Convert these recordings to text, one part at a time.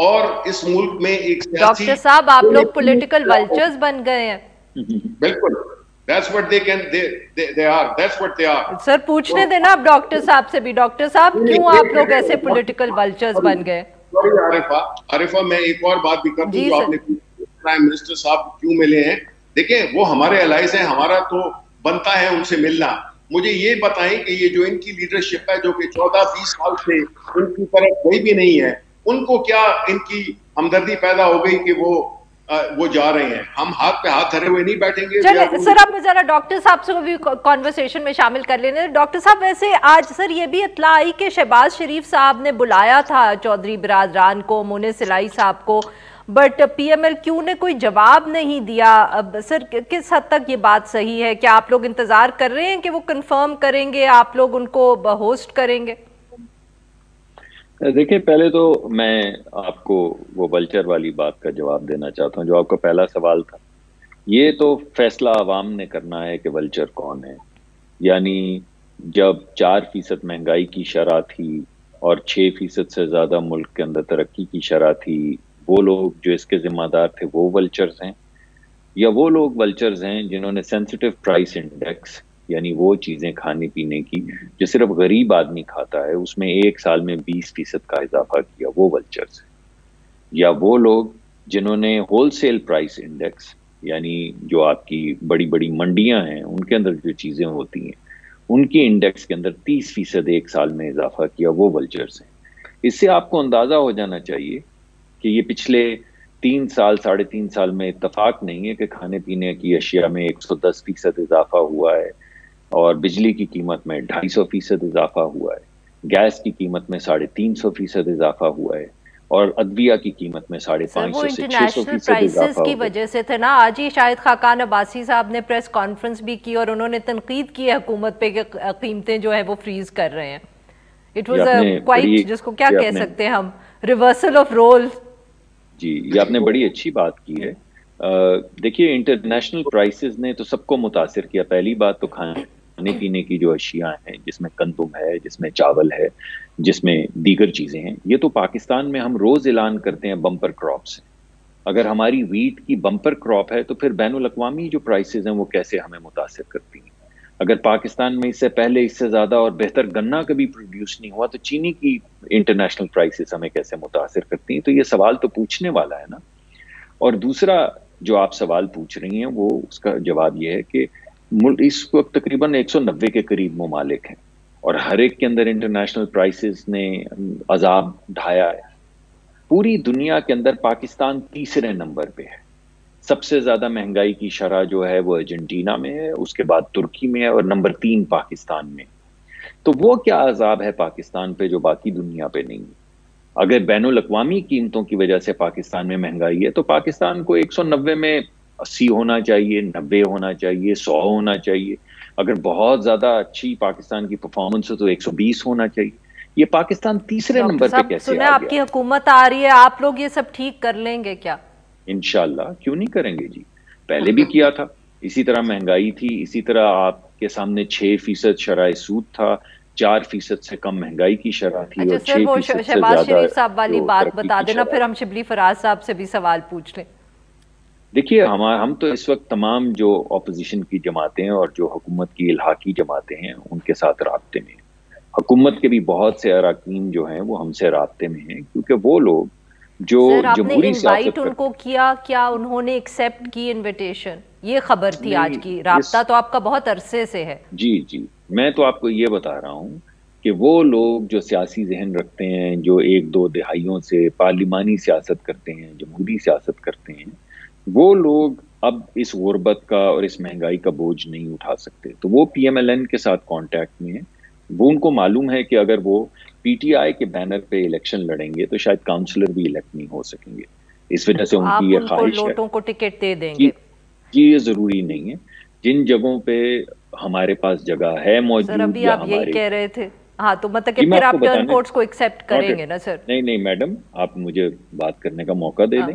اور اس ملک میں ایک سیاسی ڈاکٹر صاحب آپ لوگ پولیٹیکل ولچرز بن گئے ہیں. بالکل that's what they can they are that's what they are. سر پوچھنے دینا آپ ڈاکٹر صاحب سے بھی. ڈاکٹر صاحب کیوں آپ لوگ ایسے پولیٹیکل ولچرز بن گئے؟ عارفہ میں ایک اور بات بھی کر دوں جو آپ نے پرائم منسٹر صاحب کیوں ملے ہیں. دیکھیں وہ ہمارے الائز ہیں, ہمارا تو بنتا ہے ان سے ملنا. مجھے یہ بتائیں کہ یہ جو ان کی لیڈرشپ ہے جو کہ 14-20 سال سے ان کی طرف کوئی بھی نہیں ہے, ان کو کیا ان کی ہمدردی پیدا ہو گئی کہ وہ جا رہے ہیں؟ ہم ہاتھ پہ ہاتھ دھرے ہوئے نہیں بیٹھیں گے. چلے سر آپ ذرا ڈاکٹر صاحب سے بھی کانورسیشن میں شامل کر لینے. ڈاکٹر صاحب ویسے آج سر یہ بھی اطلاع آئی کہ شہباز شریف صاحب نے بلایا تھا چودھری برادران کو, مونس سلائی صاحب کو, but P M L Q نے کوئی جواب نہیں دیا. اب سر کس حد تک یہ بات صحیح ہے؟ کیا آپ لوگ انتظار کر رہے ہیں کہ وہ کنفرم کریں گے, آپ لوگ ان کو ہوسٹ کریں گے؟ دیکھیں پہلے تو میں آپ کو وہ ولچر والی بات کا جواب دینا چاہتا ہوں جو آپ کا پہلا سوال تھا. یہ تو فیصلہ عوام نے کرنا ہے کہ ولچر کون ہے. یعنی جب 4% مہنگائی کی شرح تھی اور 6% سے زیادہ ملک کے اندر ترقی کی شرح تھی, وہ لوگ جو اس کے ذمہ دار تھے وہ ولچرز ہیں, یا وہ لوگ ولچرز ہیں جنہوں نے سینسٹیو پرائس انڈیکس یعنی وہ چیزیں کھانے پینے کی جو صرف غریب آدمی کھاتا ہے اس میں ایک سال میں 20% کا اضافہ کیا, وہ ولچرز ہیں. یا وہ لوگ جنہوں نے ہول سیل پرائس انڈیکس یعنی جو آپ کی بڑی بڑی منڈیاں ہیں ان کے اندر جو چیزیں ہوتی ہیں ان کی انڈیکس کے اندر 30% ایک سال میں اضافہ کیا, وہ ولچرز ہیں. اس سے آپ کو اندازہ ہو جانا چاہیے کہ یہ پچھلے 3 سال 3.5 سال میں اتفاق نہیں ہے کہ کھانے پینے کی اشیاء میں 110% اضافہ ہوا ہے, اور بجلی کی قیمت میں 250% اضافہ ہوا ہے, گیس کی قیمت میں 350% اضافہ ہوا ہے, اور ادویہ کی قیمت میں 550 سے 600% اضافہ کی وجہ سے تھے نا. آج ہی شاہد خاقان عباسی صاحب نے پریس کانفرنس بھی کی اور انہوں نے تنقید کی ہے حکومت پہ کہ قیمتیں جو ہے وہ فریز کر رہے ہیں. اٹ واز کوائٹ, جس کو کیا کہہ سکتے ہیں ہم, ریورسل آف رول. جی یہ آپ نے بڑی اچھی بات کی ہے. دیکھیے انٹرنیشنل پرائسز نے تو سب کو متاثر کیا. پہلی بات تو کھانے پینے کی جو اشیاء ہیں جس میں گندم ہے, جس میں چاول ہے, جس میں دیگر چیزیں ہیں, یہ تو پاکستان میں ہم روز اعلان کرتے ہیں بمپر کراپس ہیں. اگر ہماری ویٹ کی بمپر کراپ ہے تو پھر بین الاقوامی جو پرائسز ہیں وہ کیسے ہمیں متاثر کرتی ہیں؟ اگر پاکستان میں اس سے پہلے اس سے زیادہ اور بہتر گنا کبھی پروڈیوس نہیں ہوا تو چینی کی انٹرنیشنل پرائسز ہمیں کیسے متاثر کرتی ہیں؟ تو یہ سوال تو پوچھنے والا ہے نا. اور دوسرا جو آپ سوال پوچھ رہی ہیں وہ اس کا جواب یہ ہے کہ اس وقت تقریباً 190 کے قریب ممالک ہیں اور ہر ایک کے اندر انٹرنیشنل پرائسز نے عذاب ڈھایا ہے. پوری دنیا کے اندر پاکستان 3 نمبر پہ ہے. سب سے زیادہ مہنگائی کی شرح جو ہے وہ ارجنٹینا میں ہے, اس کے بعد ترکی میں ہے, اور نمبر 3 پاکستان میں. تو وہ کیا عذاب ہے پاکستان پہ جو باقی دنیا پہ نہیں ہے؟ اگر بین الاقوامی قیمتوں کی وجہ سے پاکستان میں مہنگائی ہے تو پاکستان کو 190 میں 80 ہونا چاہیے, 90 ہونا چاہیے, 100 ہونا چاہیے. اگر بہت زیادہ اچھی پاکستان کی پرفارمنس ہے تو 120 ہونا چاہیے. یہ پاکستان 3 نمبر پہ کیسے آ گیا؟ آپ کی حکومت آ رہی ہے, آپ لوگ یہ سب ٹھیک کر لیں گے کیا؟ انشاءاللہ, کیوں نہیں کریں گے جی. پہلے بھی کیا تھا, اسی طرح مہنگائی تھی, اسی طرح آپ کے سامنے 6% شرح سود تھا, 4% سے کم مہنگائی کی شرح تھی. اچھا سر وہ شہباز شریف صاحب والی بات بتا دینا, پھر ہم شبلی فراز صاحب سے بھی سوال پوچھ لیں. دیکھیے ہم تو اس وقت تمام جو اپوزیشن کی جماعتیں اور جو حکومت کی الحاقی جماعتیں ہیں ان کے ساتھ رابطے میں ہیں. حکومت کے بھی بہت سے اراکین جو ہیں وہ ہم سے رابطے میں ہیں, کیونکہ وہ لوگ جو جمہوری سیاست ان کو کیا انہوں نے ایکسیپٹ کی انویٹیشن؟ یہ خبر تھی آج کی. رابطہ تو آپ کا بہت عرصے سے ہے. جی میں تو آپ کو یہ بتا رہا ہوں کہ وہ لوگ جو سیاسی ذہن رکھتے ہیں, جو 1-2 دہائیوں سے پارلیمانی سیاست کرتے ہیں, جمہوری سیاست کرتے ہیں, وہ لوگ اب اس غربت کا اور اس مہنگائی کا بوجھ نہیں اٹھا سکتے. تو وہ پی ایم ایل این کے ساتھ کانٹیکٹ میں ہیں. وہ ان کو معلوم ہے کہ اگر وہ پی ٹی آئی کے بینر پہ الیکشن لڑیں گے تو شاید کاؤنسلر بھی الیکٹ نہیں ہو سکیں گے. اس وجہ سے ان کی یہ خواہش ہے. لوٹوں کو ٹکٹ دے دیں گے؟ جی یہ ضروری نہیں ہے. جن جگہوں پہ ہمارے پاس جگہ ہے موجود, سر ابھی آپ یہی کہہ رہے تھے. ہاں تو مطلب کہ پھر آپ ٹرن کوٹس کو ایکسیپٹ کریں گے نا سر؟ نہیں میڈم, آپ مجھے بات کرنے کا موقع دے دیں.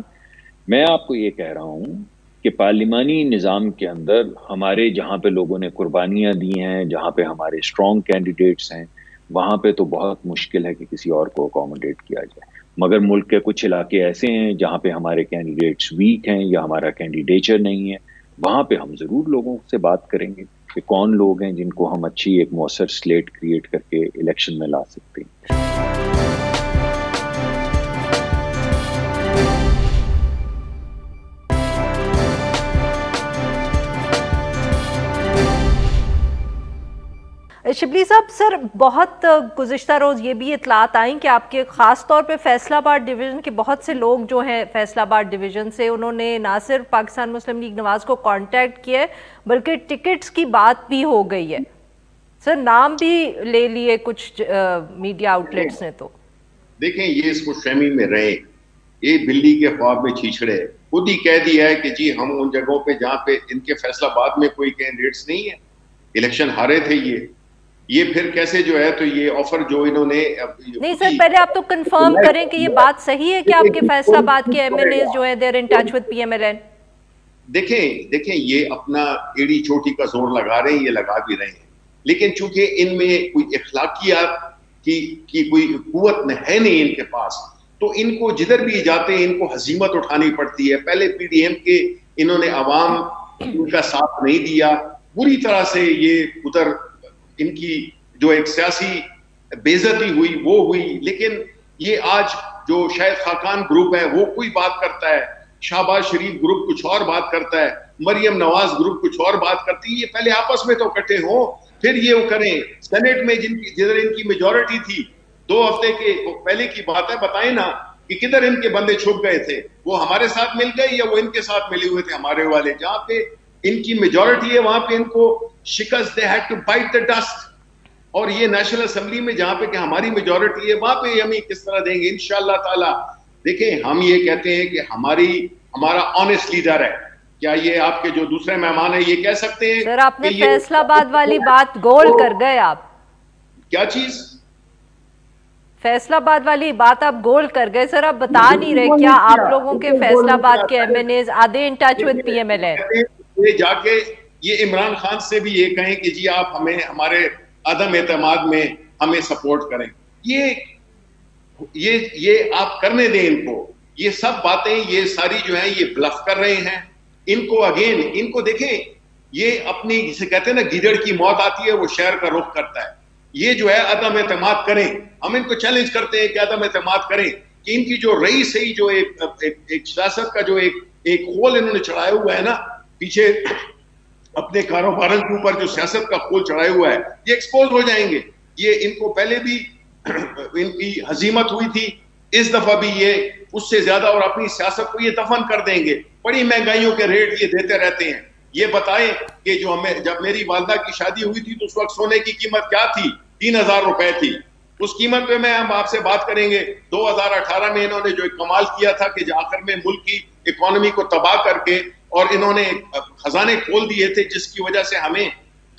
میں آپ کو یہ کہہ رہا ہوں کہ پارلیمانی نظام کے اندر ہمارے جہاں پہ لوگوں نے قربانیاں دی ہیں, جہاں پہ ہمارے اسٹرانگ کینڈیڈیٹس ہیں, وہاں پہ تو بہت مشکل ہے کہ کسی اور کو اکوموڈیٹ کیا جائے. مگر ملک کے کچھ علاقے ایسے ہیں جہاں پہ ہمارے کینڈیڈیٹس ویک ہیں یا ہمارا کینڈیڈیچر نہیں ہے, وہاں پہ ہم ضرور لوگوں سے بات کریں گے کہ کون لوگ ہیں جن کو ہم اچھی ایک مؤثر سلیٹ کریٹ کر کے الیکشن میں لا سکتے ہیں. شبلی صاحب, سر بہت گزشتہ روز یہ بھی اطلاعات آئیں کہ آپ کے خاص طور پہ فیصل آباد ڈویژن کے بہت سے لوگ جو ہیں فیصل آباد ڈویژن سے, انہوں نے نہ صرف پاکستان مسلم لیگ نواز کو کانٹیکٹ کیا ہے بلکہ ٹکٹس کی بات بھی ہو گئی ہے. سر نام بھی لے لیے کچھ میڈیا آؤٹ لیٹس نے. تو دیکھیں یہ اس کو فہمی میں رہے, یہ بلی کے خواب میں چھیچڑے, خود ہی کہہ دیا ہے کہ جی ہم ان جگہوں پہ جہاں پہ ان کے فیصل آباد میں کوئی کینڈیڈیٹس نہیں ہے, الیکشن ہارے تھے یہ پھر کیسے جو ہے, تو یہ آفر جو انہوں نے نہیں سر, پہلے آپ تو کنفرم کریں کہ یہ بات صحیح ہے کہ آپ کے فیصل آباد کے ایم ایل ایز جو ہیں they are in touch with P M L N. دیکھیں یہ اپنا ایڑی چوٹی کا زور لگا رہے ہیں, یہ لگا بھی رہے ہیں, لیکن چونکہ ان میں کوئی اخلاقیات کی کوئی قوت ہے نہیں ان کے پاس, تو ان کو جدھر بھی جاتے ہیں ان کو ہزیمت اٹھانی پڑتی ہے. پہلے پی ڈی ایم کے انہوں نے عوام ان کا ساتھ نہیں دیا, بری طرح سے یہ ادھر ان کی جو ایک سیاسی بے عزتی ہوئی وہ ہوئی. لیکن یہ آج جو شاہد خاقان گروپ ہے وہ کوئی بات کرتا ہے, شہباز شریف گروپ کچھ اور بات کرتا ہے, مریم نواز گروپ کچھ اور بات کرتی ہے. یہ پہلے آپس میں تو اکٹھے ہوں, پھر یہ وہ کریں. سینٹ میں جدھر ان کی میجورٹی تھی 2 ہفتے کے پہلے کی بات ہے, بتائیں نا کہ کدھر ان کے بندے چھپ گئے تھے, وہ ہمارے ساتھ مل گئے یا وہ ان کے ساتھ ملے ہوئے تھے ہمارے والے. جہاں پہ ان کی میجورٹی ہے وہاں پہ ان کو شکست, they had to bite the dust. اور یہ نیشنل اسمبلی میں جہاں پہ کہ ہماری میجورٹی ہے وہاں پہ ہم کس طرح دیں گے انشاءاللہ تعالی. دیکھیں ہم یہ کہتے ہیں کہ ہمارا آنےسٹ لیڈر ہے. کیا یہ آپ کے جو دوسرے مہمان ہیں یہ کہہ سکتے ہیں سر آپ نے فیصل آباد والی بات گول کر گئے, آپ کیا چیز فیصل آباد والی بات آپ گول کر گئے سر, آپ بتا نہیں رہے کیا آپ لوگوں کے فیصل آباد کے ایم این ایز آدھے in touch with P M L N. جا کے یہ عمران خان سے بھی یہ کہیں کہ جی آپ ہمیں ہمارے عدم اعتماد میں ہمیں سپورٹ کریں, یہ آپ کرنے دیں ان کو. یہ سب باتیں یہ ساری جو ہیں یہ بلف کر رہے ہیں. ان کو اگین ان کو دیکھیں, یہ اپنی جسے کہتے ہیں نا گیدڑ کی موت آتی ہے وہ شہر کا رخ کرتا ہے. یہ جو ہے عدم اعتماد کریں, ہم ان کو چیلنج کرتے ہیں کہ عدم اعتماد کریں کہ ان کی جو رئی صحیح جو ایک سیاست کا جو ایک خول انہوں نے چڑھایا ہوا ہے نا پیچھے اپنے کاروباروں کے اوپر, جو سیاست کا خول چڑھایا ہوا ہے یہ ایکسپوز ہو جائیں گے. یہ ان کو پہلے بھی ان کی ہزیمت ہوئی تھی, اس دفعہ بھی یہ اس سے زیادہ اور اپنی سیاست کو یہ دفن کر دیں گے. بڑی مہنگائیوں کے ریٹ یہ دیتے رہتے ہیں. یہ بتائیں کہ جو جب میری والدہ کی شادی ہوئی تھی تو اس وقت سونے کی قیمت کیا تھی؟ 3000 روپے تھی. اس قیمت پہ ہم آپ سے بات کریں گے. 2018 میں انہوں نے جو کمال کیا تھا کہ آخر میں ملک کی اکانومی کو تباہ کر کے اور انہوں نے خزانے کھول دیے تھے, جس کی وجہ سے ہمیں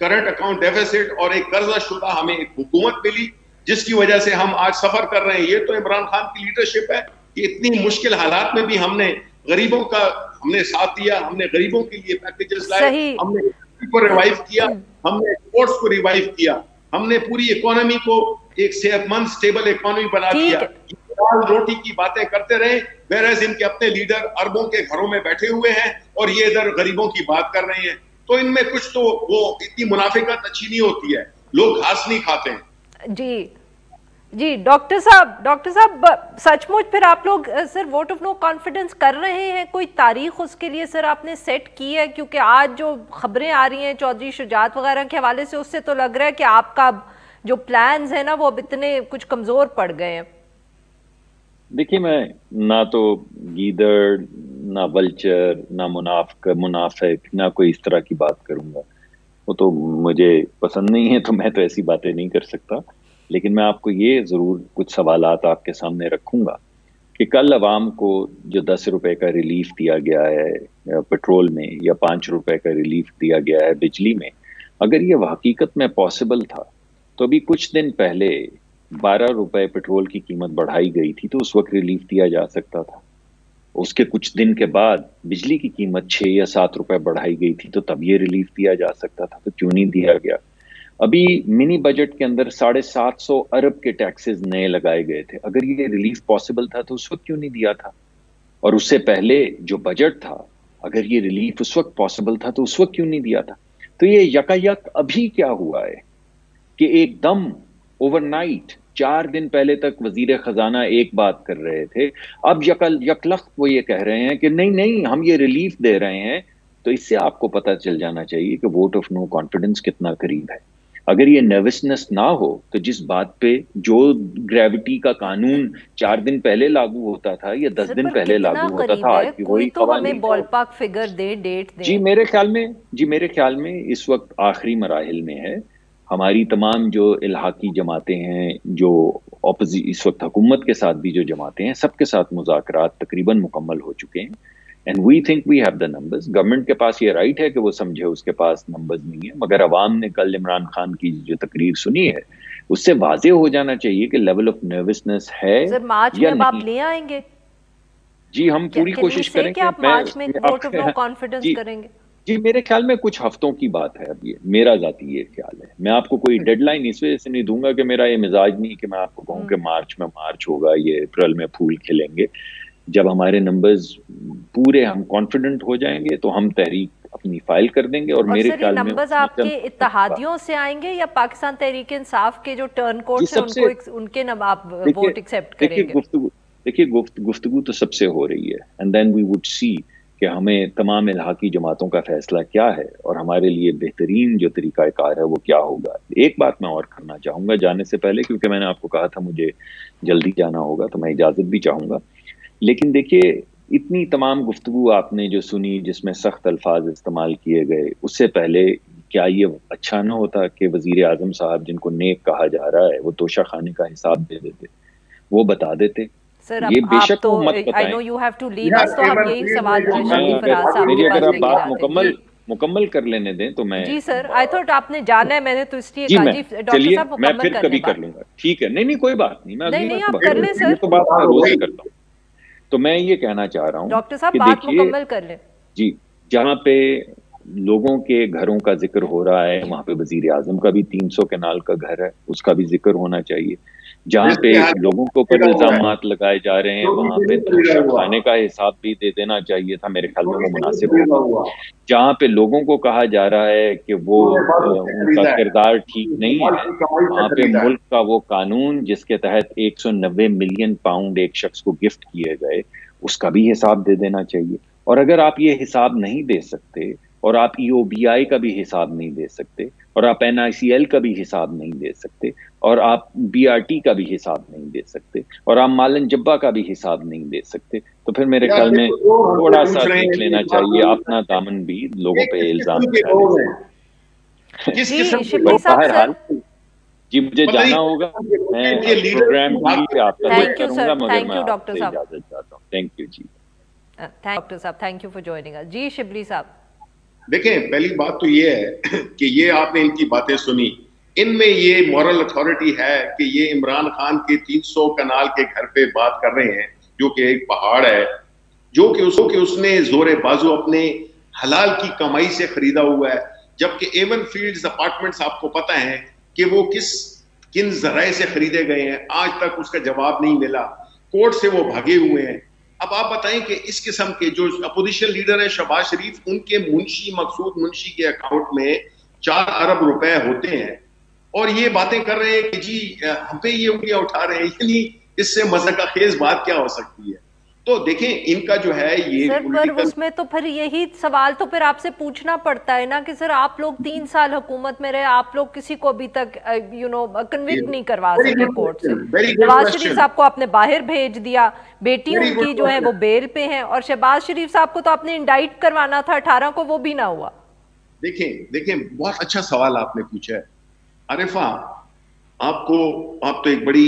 کرنٹ اکاؤنٹ ڈیفیسٹ اور ایک قرضہ شدہ ہمیں ایک حکومت ملی, جس کی وجہ سے ہم آج سفر کر رہے ہیں. یہ تو عمران خان کی لیڈرشپ ہے کہ اتنی مشکل حالات میں بھی ہم نے غریبوں کا ہم نے ساتھ دیا, ہم نے غریبوں کے لیے پیکیجز لائے, ہم نے کو ریوائیو کیا, ہم نے اسپورٹس کو ریوائیو کیا, ہم نے پوری اکانومی کو ایک صحت مند سٹیبل اکانومی بنا دیا. روٹی کی باتیں کرتے رہے, whereas ان کے اپنے لیڈر اربوں کے گھروں میں بیٹھے ہوئے ہیں اور یہ ادھر غریبوں کی بات کر رہے ہیں. تو ان میں کچھ تو وہ اتنی منافقت اچھی نہیں ہوتی ہے, لوگ گھاس نہیں کھاتے ہیں. جی ڈاکٹر صاحب سچ مچ پھر آپ لوگ سر ووٹ آف نو کانفیڈنس کر رہے ہیں, کوئی تاریخ اس کے لیے سر آپ نے سیٹ کی ہے؟ کیونکہ آج جو خبریں آ رہی ہیں چودھری شجاعت وغیرہ کے حوالے سے, اس سے تو لگ رہا ہے کہ آپ کا جو پلانز ہیں نا وہ اب اتنے کچھ کمزور پڑ گئے ہیں. دیکھیے میں نہ تو گیدڑ, نہ ولچر, نہ منافق, نہ کوئی اس طرح کی بات کروں گا, وہ تو مجھے پسند نہیں ہے, تو میں تو ایسی باتیں نہیں کر سکتا. لیکن میں آپ کو یہ ضرور کچھ سوالات آپ کے سامنے رکھوں گا کہ کل عوام کو جو 10 روپے کا ریلیف دیا گیا ہے پیٹرول میں یا 5 روپے کا ریلیف دیا گیا ہے بجلی میں, اگر یہ حقیقت میں پاسبل تھا تو ابھی کچھ دن پہلے 12 روپے پیٹرول کی قیمت بڑھائی گئی تھی تو اس وقت ریلیف دیا جا سکتا تھا. اس کے کچھ دن کے بعد بجلی کی قیمت 6 یا 7 روپے بڑھائی گئی تھی تو تب یہ ریلیف دیا جا سکتا تھا, تو کیوں نہیں دیا گیا؟ ابھی منی بجٹ کے اندر 750 ارب کے ٹیکسز نئے لگائے گئے تھے. اگر یہ ریلیف پاسبل تھا تو اس وقت کیوں نہیں دیا تھا؟ اور اس سے پہلے جو بجٹ تھا اگر یہ ریلیف اس وقت پاسبل تھا تو اس وقت کیوں نہیں دیا تھا؟ تو یہ یکایک ابھی کیا ہوا ہے کہ ایک دم اوور نائٹ 4 دن پہلے تک وزیر خزانہ ایک بات کر رہے تھے، اب یکلخت وہ یہ کہہ رہے ہیں کہ نہیں ہم یہ ریلیف دے رہے ہیں. تو اس سے آپ کو پتہ چل جانا چاہیے کہ ووٹ آف نو کانفیڈنس کتنا قریب ہے. اگر یہ نروسنس نہ ہو تو جس بات پہ جو گریوٹی کا قانون 4 دن پہلے لاگو ہوتا تھا یا 10 دن پہلے لاگو ہوتا تھا، آج بھی وہی قوانین. بال پاک فگر دے، ڈیٹ دے. جی میرے خیال میں اس وقت آخری مراحل میں ہے. ہماری تمام جو الحاقی جماعتیں ہیں، جو اس وقت حکومت کے ساتھ بھی جو جماعتیں ہیں، سب کے ساتھ مذاکرات تقریباً مکمل ہو چکے ہیں. And we think we have the numbers. Government کے پاس یہ رائٹ ہے کہ وہ سمجھے اس کے پاس نمبرز نہیں ہے، مگر عوام نے کل عمران خان کی جو تقریر سنی ہے اس سے واضح ہو جانا چاہیے کہ لیول آف نروسنس ہے یا نہیں. آپ لے آئیں گے؟ جی ہم پوری کوشش کریں گے. آپ مارچ میں ووٹ آف نو کانفیڈنس کریں گے؟ جی میرے خیال میں کچھ ہفتوں کی بات ہے. اب یہ میرا ذاتی یہ خیال ہے. میں آپ کو کوئی ڈیڈ لائن اس وجہ سے نہیں دوں گا کہ میرا یہ مزاج نہیں کہ میں آپ کو کہوں کہ مارچ ہوگا، یہ اپریل میں پھول کھلیں گے. جب ہمارے نمبرز پورے ہم کانفیڈنٹ ہو جائیں گے تو ہم تحریک اپنی فائل کر دیں گے. اور میرے خیال میں نمبرز آپ کے اتحادیوں سے آئیں گے یا پاکستان تحریک انصاف کے جو ٹرن کوڈز ہیں ان کے آپ ووٹ ایکسیپٹ کریں گے؟ دیکھیے گفتگو تو سب سے ہو رہی ہے، اینڈ دین وی وڈ سی کہ ہمیں تمام الحاقی جماعتوں کا فیصلہ کیا ہے اور ہمارے لیے بہترین جو طریقہ کار ہے وہ کیا ہوگا. ایک بات میں اور کرنا چاہوں گا جانے سے پہلے، کیونکہ میں نے آپ کو کہا تھا مجھے جلدی جانا ہوگا تو میں اجازت بھی چاہوں گا. لیکن دیکھیے اتنی تمام گفتگو آپ نے جو سنی جس میں سخت الفاظ استعمال کیے گئے، اس سے پہلے کیا یہ اچھا نہ ہوتا کہ وزیر اعظم صاحب جن کو نیک کہا جا رہا ہے وہ توشہ خانے کا حساب دے دیتے، وہ بتا دیتے. یہ بے شک مت بتائیں. میری اگر آپ بات مکمل کر لینے دیں تو میں جی سر آئی تھاٹ آپ نے جانا ہے، میں نے تو اس لیے کہا جی چلیے میں پھر کبھی کر لوں گا. ٹھیک ہے، نہیں کوئی بات نہیں، میں نہیں آپ کر لیں سر، تو بات میں روز ہی کرتا ہوں. تو میں یہ کہنا چاہ رہا ہوں ڈاکٹر صاحب بات مکمل کر لیں. جی جہاں پہ لوگوں کے گھروں کا ذکر ہو رہا ہے وہاں پہ وزیر اعظم کا بھی 300 کنال کا گھر ہے، اس کا بھی ذکر ہونا چاہیے. جہاں پہ لوگوں کے اوپر الزامات لگائے جا رہے ہیں وہاں پہ کھانے کا حساب بھی دے دینا چاہیے تھا. میرے خیال میں وہ مناسب ہوگا. جہاں پہ لوگوں کو کہا جا رہا ہے کہ وہ ان کا کردار ٹھیک نہیں ہے، وہاں پہ ملک کا وہ قانون جس کے تحت 190 ملین پاؤنڈ ایک شخص کو گفٹ کیے گئے اس کا بھی حساب دے دینا چاہیے. اور اگر آپ یہ حساب نہیں دے سکتے اور آپ EOBI کا بھی حساب نہیں دے سکتے اور آپ NICL کا بھی حساب نہیں دے سکتے اور آپ BRT کا بھی حساب نہیں دے سکتے اور آپ مالن جبا کا بھی حساب نہیں دے سکتے تو پھر میرے خیال میں تھوڑا سا دیکھ لینا چاہیے اپنا دامن بھی لوگوں پہ الزام بہرحال. جی مجھے جانا ہوگا، میں پروگرام بھی آپ کا کروں گا مگر میں آپ سے اجازت چاہتا ہوں. تھینک یو جی. ڈاکٹر صاحب thank you for joining us. جی شبلی صاحب دیکھیں پہلی بات تو یہ ہے کہ یہ آپ نے ان کی باتیں سنی، ان میں یہ مورل اتھارٹی ہے کہ یہ عمران خان کے 300 کنال کے گھر پہ بات کر رہے ہیں جو کہ ایک پہاڑ ہے جو کہ اس نے زور بازو اپنے حلال کی کمائی سے خریدا ہوا ہے، جبکہ ایون فیلڈز اپارٹمنٹس آپ کو پتہ ہے کہ وہ کن ذرائع سے خریدے گئے ہیں، آج تک اس کا جواب نہیں ملا، کورٹ سے وہ بھاگے ہوئے ہیں. اب آپ بتائیں کہ اس قسم کے جو اپوزیشن لیڈر ہیں شہباز شریف، ان کے مقصود منشی کے اکاؤنٹ میں 4 ارب روپے ہوتے ہیں اور یہ باتیں کر رہے ہیں کہ جی ہم پہ یہ انگلیاں اٹھا رہے ہیں. یعنی اس سے مذاق خیز بات کیا ہو سکتی ہے؟ تو دیکھیں ان کا جو ہے یہ سر پر اس میں تو پھر یہی سوال تو پھر آپ سے پوچھنا پڑتا ہے نا کہ سر آپ لوگ 3 سال حکومت میں رہے، آپ لوگ کسی کو ابھی تک کنوکٹ نہیں کروا سکے کورٹ سے. نواز شریف صاحب کو آپ نے باہر بھیج دیا، بیٹی ان کی جو ہے وہ بیل پہ ہیں، اور شہباز شریف صاحب کو تو آپ نے انڈائٹ کروانا تھا 18 کو، وہ بھی نہ ہوا. دیکھیں بہت اچھا سوال آپ نے پوچھا ہے عارفہ. آپ تو ایک بڑی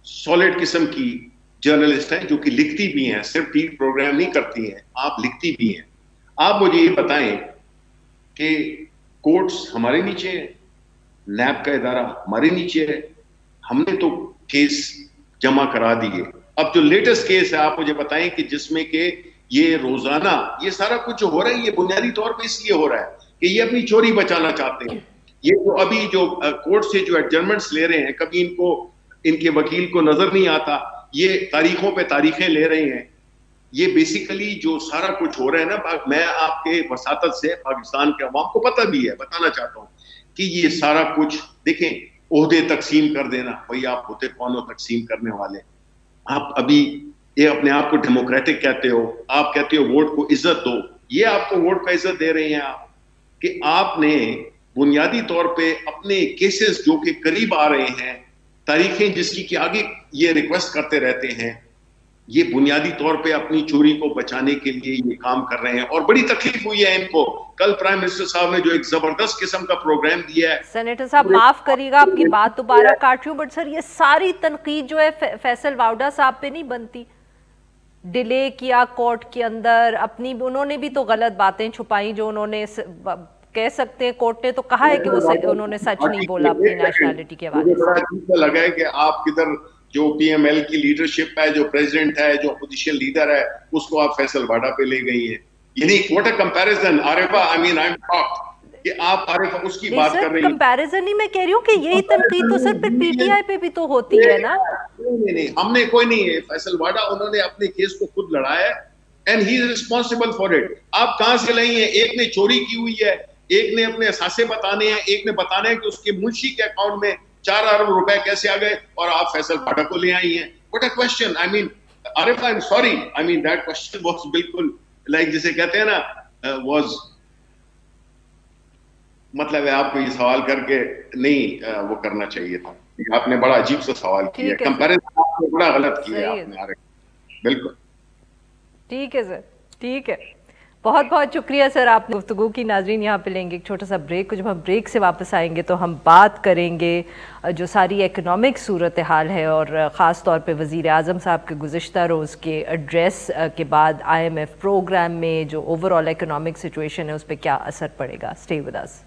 سالڈ قسم کی جرنلسٹ ہیں جو کہ لکھتی بھی ہیں، صرف ٹی وی پروگرام نہیں کرتی ہیں، آپ لکھتی بھی ہیں. آپ مجھے یہ بتائیں کہ کورٹس ہمارے نیچے ہے، نیب کا ادارہ ہمارے نیچے ہے، ہم نے تو کیس جمع کرا دیے. اب جو لیٹسٹ کیس ہے آپ مجھے بتائیں کہ جس میں کہ یہ روزانہ یہ سارا کچھ جو ہو رہا ہے یہ بنیادی طور پہ اس لیے ہو رہا ہے کہ یہ اپنی چوری بچانا چاہتے ہیں. یہ جو ابھی جو کورٹ سے جو ایڈجرمنٹس لے رہے ہیں, کبھی ان کے وکیل کو نظر نہیں آتا, یہ تاریخوں پہ تاریخیں لے رہے ہیں. یہ بیسیکلی جو سارا کچھ ہو رہا ہے نا, میں آپ کے وساطت سے پاکستان کے عوام کو پتہ بھی ہے, بتانا چاہتا ہوں کہ یہ سارا کچھ دیکھیں, عہدے تقسیم کر دینا, بھائی آپ ہوتے کون ہو تقسیم کرنے والے؟ آپ ابھی یہ اپنے آپ کو ڈیموکریٹک کہتے ہو, آپ کہتے ہو ووٹ کو عزت دو, یہ آپ کو ووٹ کا عزت دے رہے ہیں آپ, کہ آپ نے بنیادی طور پہ اپنے کیسز جو کہ قریب آ رہے ہیں, تاریخیں جس کی کہ آگے یہ ریکویسٹ کرتے رہتے ہیں, یہ بنیادی طور پہ اپنی چوری کو بچانے کے لیے یہ کام کر رہے ہیں. اور بڑی تکلیف ہوئی ہے ان کو. کل پرائم منسٹر صاحب نے جو ایک زبردست قسم کا پروگرام دیا ہے. سینیٹر صاحب معاف کریے گا آپ کی بات دوبارہ کاٹ رہی ہوں, بٹ سر یہ ساری تنقید جو ہے فیصل واوڈا صاحب پہ نہیں بنتی؟ ڈیلے کیا کورٹ کے اندر, اپنی انہوں نے بھی تو غلط باتیں چھپائیں, جو انہوں نے کہہ سکتے ہیں کورٹ نے تو کہا ہے کہ انہوں نے سچ نہیں بولا اپنی نیشنلٹی کے حوالے سے. بڑا عجیب لگا ہے کہ آپ کدھر جو پی ایم ایل کی لیڈرشپ ہے, جو پریزیڈنٹ ہے, جو اپوزیشن لیڈر ہے, اس کو آپ فیصل واڈا پہ لے گئی ہیں. یعنی what a comparison Arifa, I mean I am shocked کہ آپ عارفہ اس کی بات کر رہی ہیں. کمپیریزن ہی میں کہہ رہی ہوں کہ یہی تنقید تو سر پھر پی ٹی آئی پہ بھی تو ہوتی ہے نا. نہیں, ہم نے کوئی نہیں ہے, فیصل واڈا انہوں نے اپنے کیس کو خود لڑایا ہے, and he is responsible for it. آپ کہاں سے لائی ہیں؟ ایک نے چوری کی ہوئی ہے, ایک نے اپنے اثاثے بتانے ہیں, ایک نے بتانا ہے کہ اس کے منشی کے اکاؤنٹ میں 4 ارب روپے کیسے آ گئے, اور آپ فیصل واڈا کو لے آئی ہیں. What a question. I mean, Arif, I'm sorry. I mean, that question was بالکل like جسے کہتے ہیں نا, was مطلب ہے آپ کو یہ سوال کر کے نہیں وہ کرنا چاہیے تھا. آپ نے بڑا عجیب سا سوال کیا, کمپیریزن آپ نے بڑا غلط کیا آپ نے. بالکل ٹھیک ہے سر, ٹھیک ہے, بہت بہت شکریہ سر آپ نے گفتگو کی. ناظرین یہاں پہ لیں گے ایک چھوٹا سا بریک. جب ہم بریک سے واپس آئیں گے تو ہم بات کریں گے جو ساری اکنامک صورتحال ہے, اور خاص طور پہ وزیر اعظم صاحب کے گزشتہ روز کے ایڈریس کے بعد آئی ایم ایف پروگرام میں جو اوور آل اکنامک سچویشن ہے اس پہ کیا اثر پڑے گا. Stay with us.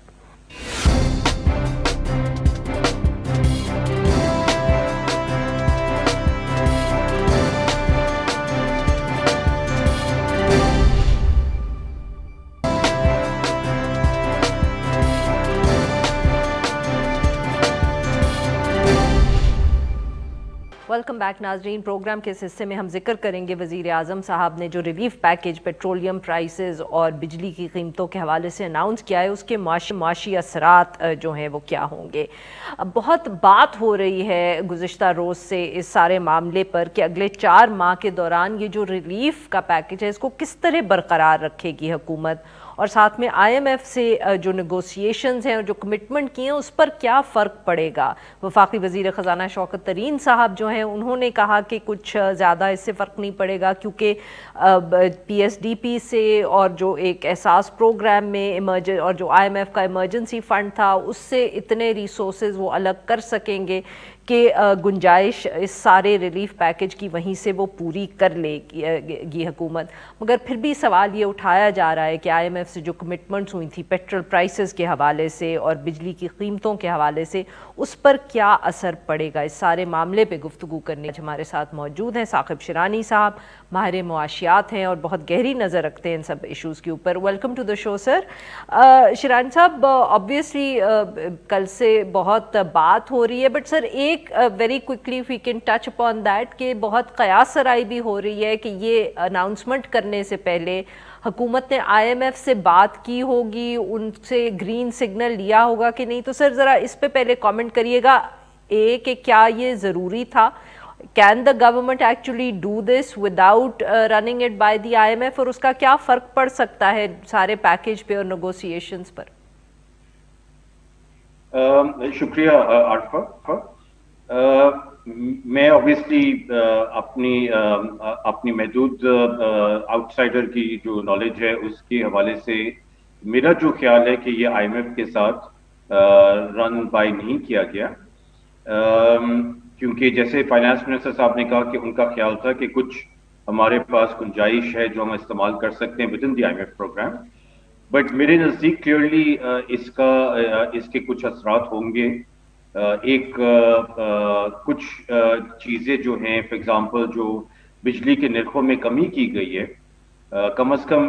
Welcome back ناظرین. پروگرام کے اس حصے میں ہم ذکر کریں گے وزیر اعظم صاحب نے جو ریلیف پیکیج پیٹرولیم پرائسز اور بجلی کی قیمتوں کے حوالے سے اناؤنس کیا ہے, اس کے معاشی اثرات جو ہیں وہ کیا ہوں گے. بہت بات ہو رہی ہے گزشتہ روز سے اس سارے معاملے پر کہ اگلے 4 ماہ کے دوران یہ جو ریلیف کا پیکیج ہے اس کو کس طرح برقرار رکھے گی حکومت, اور ساتھ میں آئی ایم ایف سے جو نیگوسیشنز ہیں اور جو کمٹمنٹ کیے ہیں اس پر کیا فرق پڑے گا. وفاقی وزیر خزانہ شوکت ترین صاحب جو ہیں انہوں نے کہا کہ کچھ زیادہ اس سے فرق نہیں پڑے گا, کیونکہ پی ایس ڈی پی سے اور جو ایک احساس پروگرام میں اور جو آئی ایم ایف کا ایمرجنسی فنڈ تھا اس سے اتنے ریسورسز وہ الگ کر سکیں گے کہ گنجائش اس سارے ریلیف پیکیج کی وہیں سے وہ پوری کر لے گی حکومت. مگر پھر بھی سوال یہ اٹھایا جا رہا ہے کہ آئی ایم ایف سے جو کمٹمنٹس ہوئی تھیں پیٹرول پرائسز کے حوالے سے اور بجلی کی قیمتوں کے حوالے سے, اس پر کیا اثر پڑے گا. اس سارے معاملے پہ گفتگو کرنے ہمارے ساتھ موجود ہیں ثاقب شیرانی صاحب, ماہر معاشیات ہیں اور بہت گہری نظر رکھتے ہیں ان سب ایشوز کے اوپر. ویلکم ٹو دا شو سر. شیرانی صاحب, آبویسلی کل سے بہت بات ہو رہی ہے, بٹ سر ایک very quickly we can touch upon that کہ بہت قیاس سرائی بھی ہو رہی ہے کہ یہ اناؤنسمنٹ کرنے سے پہلے حکومت نے آئی ایم ایف سے بات کی ہوگی, ان سے گرین سگنل لیا ہوگا کہ نہیں. تو سر ذرا اس پہ پہلے کامنٹ کریے گا کہ کیا یہ ضروری تھا, can the government actually do this without running it by the I M F, اور اس کا کیا فرق پڑ سکتا ہے سارے پیکیج پہ اور نیگوسیشنز پر. شکریہ عارفہ. میں اوبیسلی اپنی محدود آؤٹ سائڈر کی جو نالج ہے اس کے حوالے سے میرا جو خیال ہے کہ یہ آئی ایم ایف کے ساتھ رن بائی نہیں کیا گیا, کیونکہ جیسے فائنانس منسٹر صاحب نے کہا کہ ان کا خیال تھا کہ کچھ ہمارے پاس گنجائش ہے جو ہم استعمال کر سکتے ہیں within the I M F programme, but میرے نزدیک کلیئرلی اس کے کچھ اثرات ہوں گے. ایک کچھ چیزیں جو ہیں فار ایگزامپل جو بجلی کے نرخوں میں کمی کی گئی ہے, کم از کم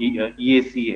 EAC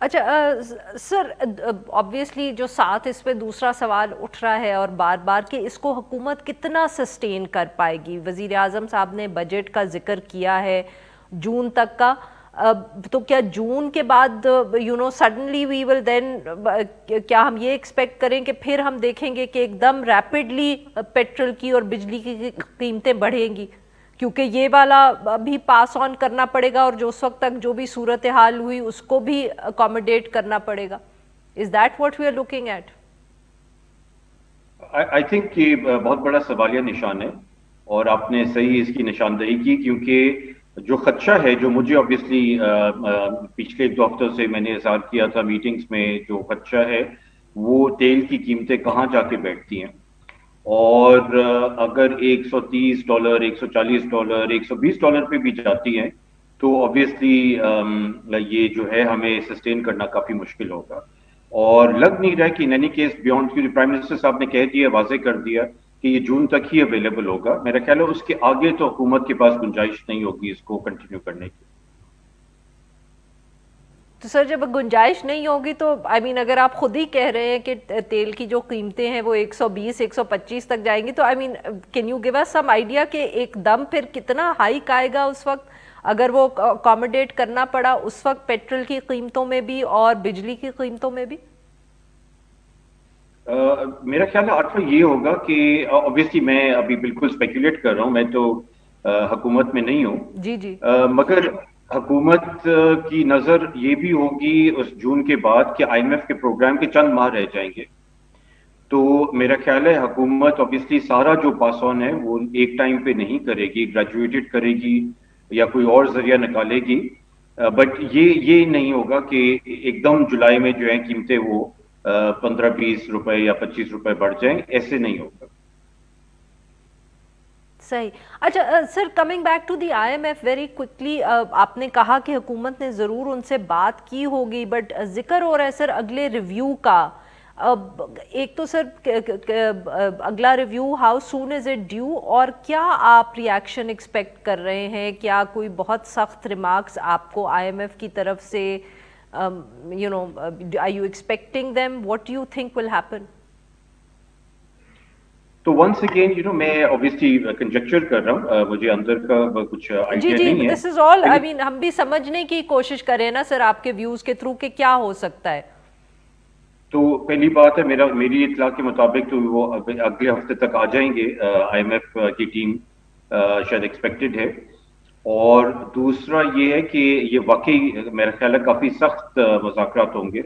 اچھا سر، آبویسلی جو ساتھ اس پہ دوسرا سوال اٹھ رہا ہے اور بار بار کہ اس کو حکومت کتنا سسٹین کر پائے گی. وزیر اعظم صاحب نے بجٹ کا ذکر کیا ہے جون تک کا، تو کیا جون کے بعد سڈنلی وی ول دین، کیا ہم یہ ایکسپیکٹ کریں کہ پھر ہم دیکھیں گے کہ ایک دم ریپڈلی پیٹرول کی اور بجلی کی قیمتیں بڑھیں گی؟ کیونکہ یہ والا بھی پاس آن کرنا پڑے گا اور جو اس وقت تک جو بھی صورتحال ہوئی اس کو بھی اکوموڈیٹ کرنا پڑے گا. Is that what we are looking at? I think یہ بہت بڑا سوالیہ نشان ہے اور آپ نے صحیح اس کی نشاندہی کی، کیونکہ جو خدشہ ہے جو مجھے آبویسلی پچھلے 2 ہفتوں سے میں نے اظہار کیا تھا میٹنگز میں، جو خدشہ ہے وہ تیل کی قیمتیں کہاں جا کے بیٹھتی ہیں. اور اگر $130، $140، $120 پہ بھی جاتی ہیں تو آبویسلی یہ جو ہے ہمیں سسٹین کرنا کافی مشکل ہوگا. اور لگ نہیں رہا کہ ان اینی کیس بیونڈ، کیونکہ پرائم منسٹر صاحب نے کہہ دیا، واضح کر دیا کہ یہ جون تک ہی اویلیبل ہوگا. میرا خیال ہے اس کے آگے تو حکومت کے پاس گنجائش نہیں ہوگی اس کو کنٹینیو کرنے کی. تو سر جب گنجائش نہیں ہوگی تو اگر آپ خود ہی کہہ رہے ہیں کہ تیل کی جو قیمتیں ہیں وہ 120 125 تک جائیں گی، تو can you give us some idea کہ ایک دم پھر کتنا ہائیک آئے گا اس وقت اگر وہ اکوموڈیٹ کرنا پڑا اس وقت پیٹرول کی قیمتوں میں بھی اور بجلی کی قیمتوں میں بھی؟ میرا خیال ہے عاطفہ یہ ہوگا کہ obviously میں ابھی بالکل اسپیکولیٹ کر رہا ہوں، میں تو حکومت میں نہیں ہوں جی جی، مگر حکومت کی نظر یہ بھی ہوگی اس جون کے بعد کہ IMF کے پروگرام کے چند ماہ رہ جائیں گے. تو میرا خیال ہے حکومت obviously سارا جو پاس آن ہے وہ ایک ٹائم پہ نہیں کرے گی، گریجویٹڈ کرے گی یا کوئی اور ذریعہ نکالے گی. بٹ یہ نہیں ہوگا کہ ایک دم جولائی میں جو ہے قیمتیں وہ 15-20 روپے یا 25 روپے بڑھ جائیں، ایسے نہیں ہوگا. صحیح. اچھا sir, coming back to the IMF very quickly, آپ نے کہا کہ حکومت نے ضرور ان سے بات کی ہوگی، بٹ ذکر ہو رہا ہے سر اگلے ریویو کا. ایک تو سر اگلا review how soon is it due, اور کیا آپ ریاکشن ایکسپیکٹ کر رہے ہیں؟ کیا کوئی بہت سخت ریمارکس آپ کو IMF کی طرف سے are you expecting them? What do you think will happen? تو once again میں obviously conjecture کر رہا ہوں، مجھے اندر کا کچھ آئیڈیا نہیں ہے. this is all ہم بھی سمجھنے کی کوشش کریں نا سر آپ کے ویوز کے تھرو کہ کیا ہو سکتا ہے. تو پہلی بات ہے میری اطلاع کے مطابق تو وہ اگلے ہفتے تک آ جائیں گے، IMF کی ٹیم شاید ایکسپیکٹڈ ہے. اور دوسرا یہ ہے کہ یہ واقعی میرا خیال ہے کافی سخت مذاکرات ہوں گے،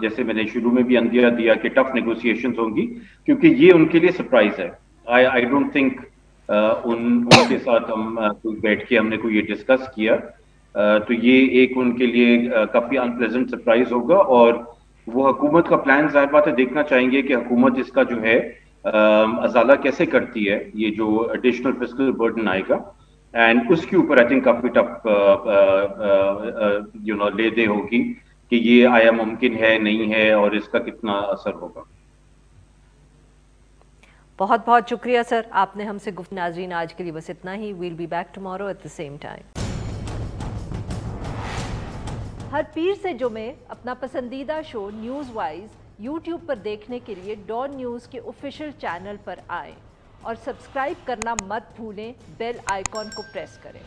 جیسے میں نے شروع میں بھی اندیہ دیا کہ ٹف نیگوسیشنز ہوں گی، کیونکہ یہ ان کے لیے سرپرائز ہے. آئی ڈونٹ تھنک ان کے ساتھ ہم بیٹھ کے ہم نے کوئی یہ ڈسکس کیا، تو یہ ایک ان کے لیے کافی انپلیزنٹ سرپرائز ہوگا. اور وہ حکومت کا پلان ظاہر بات ہے دیکھنا چاہیں گے کہ حکومت اس کا جو ہے ازالہ کیسے کرتی ہے، یہ جو ایڈیشنل فسکل برڈن آئے گا، اینڈ اس کے اوپر آئی تھنک کافی ٹف لے دے ہوگی کہ یہ آیا ممکن ہے نہیں ہے اور اس کا کتنا اثر ہوگا. بہت بہت شکریہ سر، آپ نے ہم سے گفتگو. ناظرین آج کے لیے بس اتنا ہی. We'll be back tomorrow at the same time. ہر پیر سے جمعے اپنا پسندیدہ شو نیوز وائز یوٹیوب پر دیکھنے کے لیے ڈان نیوز کے آفیشیل چینل پر آئیں اور سبسکرائب کرنا مت بھولیں، بیل آئیکن کو پریس کریں.